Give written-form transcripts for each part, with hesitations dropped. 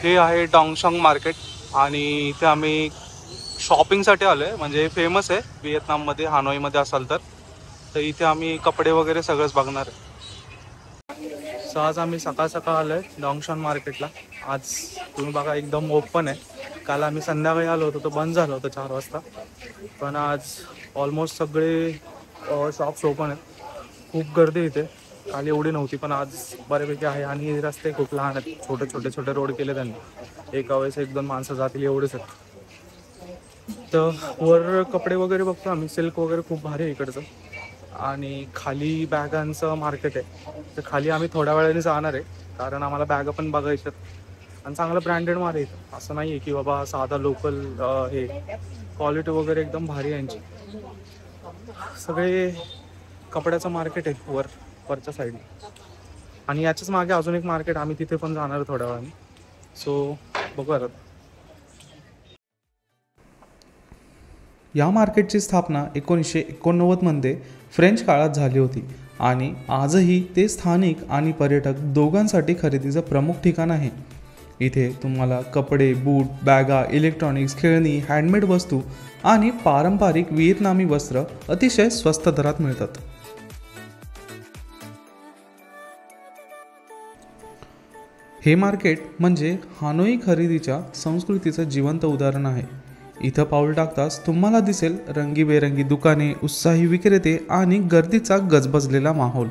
हे आहे डॉंगशॉंग मार्केट आणि इथे आम्ही शॉपिंगसाठी आलो आहे. म्हणजे फेमस आहे व्हिएतनाममध्ये, हानोईमध्ये असाल तर इथे आम्ही कपडे वगैरे सगळंच बघणार आहे. सो आज आम्ही सकाळ सकाळ आलो आहे डॉंगशॉंग मार्केटला. आज तुम्ही बघा एकदम ओपन आहे. काल आम्ही संध्याकाळी आलो होतो तो बंद झालं होतं 4 वाजता, पण आज ऑलमोस्ट सगळे शॉप्स ओपन आहेत. खूप गर्दी इथे. काल एवढी नव्हती पण आज बऱ्यापैकी आहे आणि रस्ते खूप लहान आहेत. छोटे रोड केले त्यांनी. एका वेळेस 1-2 माणसं जातील एवढेच आहेत. तर वर कपडे वगैरे बघतो आम्ही. सिल्क वगैरे खूप भारी आहे इकडचं. आणि खाली बॅगांचं मार्केट आहे. तर खाली आम्ही थोड्या वेळाने जाणार आहे कारण आम्हाला बॅगा पण बघायच्यात आणि चांगलं ब्रँडेड माल आहे. असं नाही आहे की बाबा साधा लोकल. हे क्वालिटी वगैरे एकदम भारी आहे यांची. सगळे कपड्याचं मार्केट आहे वरच्या साईडला. आणि याच्याच मागे अजून एक मार्केट, आम्ही तिथे पण जाणार आहे थोड्या वेळाने. सो बघू आता. या मार्केटची स्थापना 1989मध्ये फ्रेंच काळात झाली होती आणि आजही ते स्थानिक आणि पर्यटक दोघांसाठी खरेदीचं प्रमुख ठिकाण आहे. इथे तुम्हाला कपडे, बूट, बॅगा, इलेक्ट्रॉनिक्स, खेळणी, हँडमेड वस्तू आणि पारंपरिक व्हिएतनामी वस्त्र अतिशय स्वस्त दरात मिळतात. हे मार्केट म्हणजे हानोई खरेदीच्या संस्कृतीचं जिवंत उदाहरण आहे. इथं पाऊल टाकताच तुम्हाला दिसेल रंगीबेरंगी दुकाने, उत्साही विक्रेते आणि गर्दीचा गजबजलेला माहोल.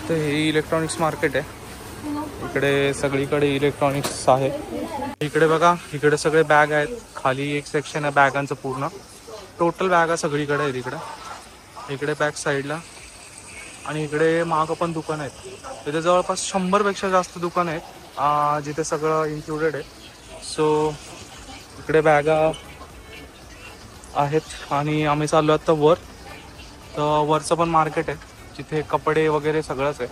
तर हे इलेक्ट्रॉनिक्स मार्केट आहे. इकडे सगळीकडे इलेक्ट्रॉनिक्स आहे. इकडे बघा, इकडे सगळे बॅग आहेत. खाली एक सेक्शन आहे बॅगांचं पूर्ण. टोटल बॅगा सगळीकडे आहेत इकडे बॅक साईडला. आणि इकडे मागं पण दुकान आहेत. तिथे जवळपास 100पेक्षा जास्त दुकान आहेत जिथे सगळं इन्क्लुडेड आहे. सो इकडे बॅगा आहेत आणि आम्ही चाललो आता वर. तर वरचं पण मार्केट आहे जिथे कपडे वगैरे सगळंच आहे.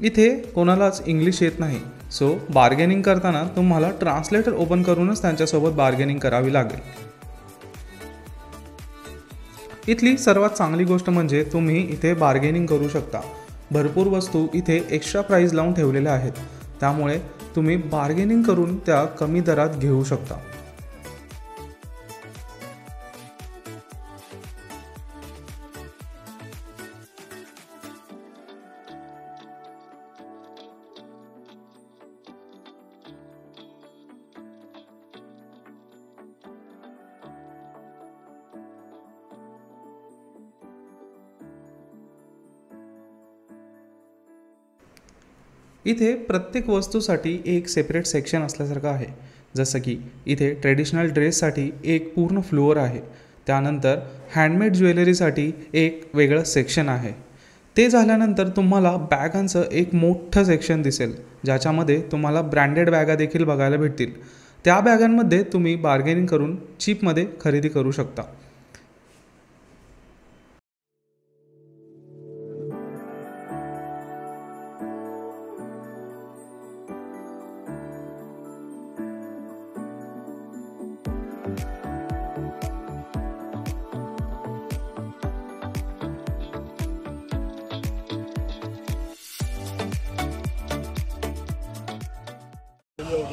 इथे कोणालाच इंग्लिश येत नाही, सो बार्गेनिंग करताना तुम्हाला ट्रान्सलेटर ओपन करूनच त्यांच्यासोबत बार्गेनिंग करावी लागेल. इथली सर्वात चांगली गोष्ट म्हणजे तुम्ही इथे बार्गेनिंग करू शकता. भरपूर वस्तू इथे एक्स्ट्रा प्राईज लावून ठेवलेल्या आहेत, त्यामुळे तुम्ही बार्गेनिंग करून त्या कमी दरात घेऊ शकता. इथे प्रत्येक वस्तूसाठी एक सेपरेट सेक्शन असल्यासारखं आहे. जसं की इथे ट्रेडिशनल ड्रेससाठी एक पूर्ण फ्लोअर आहे. त्यानंतर हँडमेड ज्वेलरीसाठी एक वेगळं सेक्शन आहे. ते झाल्यानंतर तुम्हाला बॅगांचं एक मोठं सेक्शन दिसेल, ज्याच्यामध्ये तुम्हाला ब्रँडेड बॅगा देखील बघायला भेटतील. त्या बॅगांमध्ये तुम्ही बार्गेनिंग करून चीपमध्ये खरेदी करू शकता.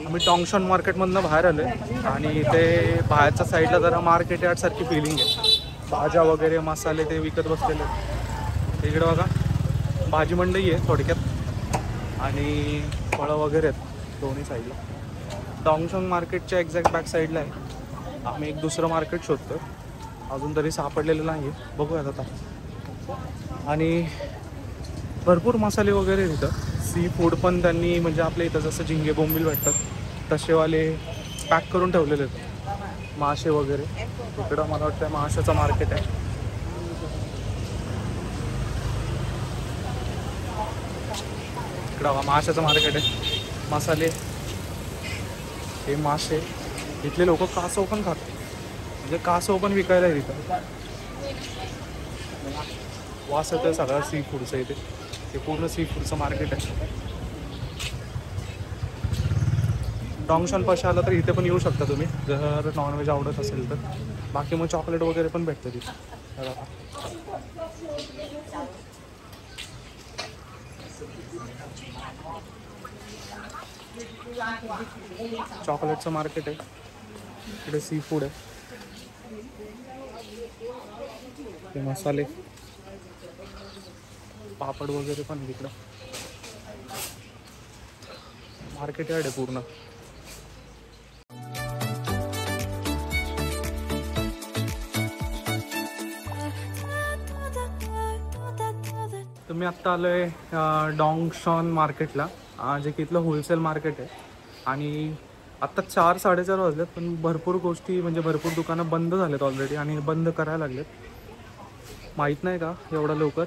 आम्ही डॉंगशॉंग मार्केटमधनं बाहेर आलो आहे आणि इथे बाहेरच्या साईडला जरा मार्केट यार्डसारखी फिलिंग आहे. भाज्या वगैरे मसाले ते विकत बसलेले आहेत. इकडे बघा भाजी मंडई आहे थोडक्यात आणि फळं वगैरे आहेत दोन्ही साईडला. डॉंगशॉंग मार्केटच्या एक्झॅक्ट बॅक साईडला आहे. आम्ही एक दुसरं मार्केट शोधतो, अजून तरी सापडलेलं नाही आहे. बघूयात आता. आणि भरपूर मसाले वगैरे तिथं. सी फूड पण त्यांनी म्हणजे आपल्या इथं जसं झिंगे बोंबील भेटतात तसेवाले पॅक करून ठेवलेले आहेत. मासे वगैरे इकडं मला वाटतं माशाचं मार्केट आहे. इकडं माशाचं मार्केट आहे. मसाले हे मासे इथले लोक कासव पण खातात. म्हणजे कासव पण विकायला आहे तिथं. वास येतोय सगळा सी फूडचं इथे. ते पूर्ण सी फूडचं मार्केट आहे. डॉंगशॉन पाशी आला तर इथे पण येऊ शकता तुम्ही जर नॉनव्हेज आवडत असेल तर. बाकी मग चॉकलेट वगैरे पण भेटतं तिथे. चॉकलेटचं मार्केट आहे इकडे. सी फूड आहे. ते मसाले पापड वगैरे पण आहे तिकडं. मार्केट यार्ड आहे पूर्ण. तर मी आत्ता आलो आहे डॉंगशॉन मार्केटला, जे की इथलं होलसेल मार्केट आहे. आणि आत्ता 4-4:30 वाजलेत, पण भरपूर गोष्टी म्हणजे भरपूर दुकानं बंद झालेत ऑलरेडी आणि बंद करायला लागलेत. माहीत नाही का एवढं लवकर,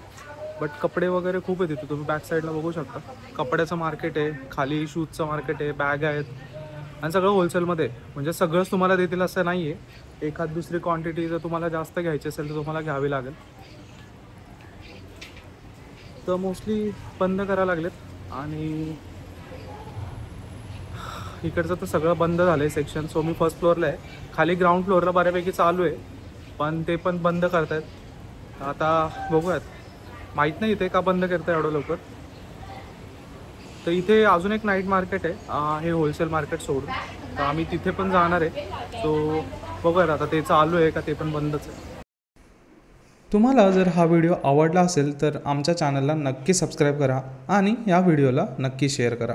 बट कपडे वगैरे खूप आहे तिथे. तुम्ही बॅक साईडला बघू शकता. कपड्याचं मार्केट आहे, खाली शूजचं मार्केट आहे, बॅग आहेत आणि सगळं होलसेलमध्ये. म्हणजे सगळंच तुम्हाला देतील असं नाही आहे. एखाद दुसरी क्वांटिटी जर तुम्हाला जास्त घ्यायची असेल तर तुम्हाला घ्यावी लागेल. तर मोस्टली बंद करायला लागलेत आणि इकडचं तर सगळं बंद झालं आहे सेक्शन. सो मी फर्स्ट फ्लोअरला आहे. खाली ग्राउंड फ्लोअरला बऱ्यापैकी चालू आहे, पण ते पण बंद करतायत. आता बघूयात, माहीत नाही इथे का बंद करताय एवढं लवकर. तर इथे अजून एक नाईट मार्केट आहे, हे होलसेल मार्केट सोडून. तर आम्ही तिथे पण जाणार आहे. सो बघूयात आता ते चालू आहे का ते पण बंदच आहे. तुम्हाला जर हा व्हिडिओ आवडला असेल तर आमच्या चॅनलला नक्की सबस्क्राईब करा आणि या व्हिडिओला नक्की शेअर करा.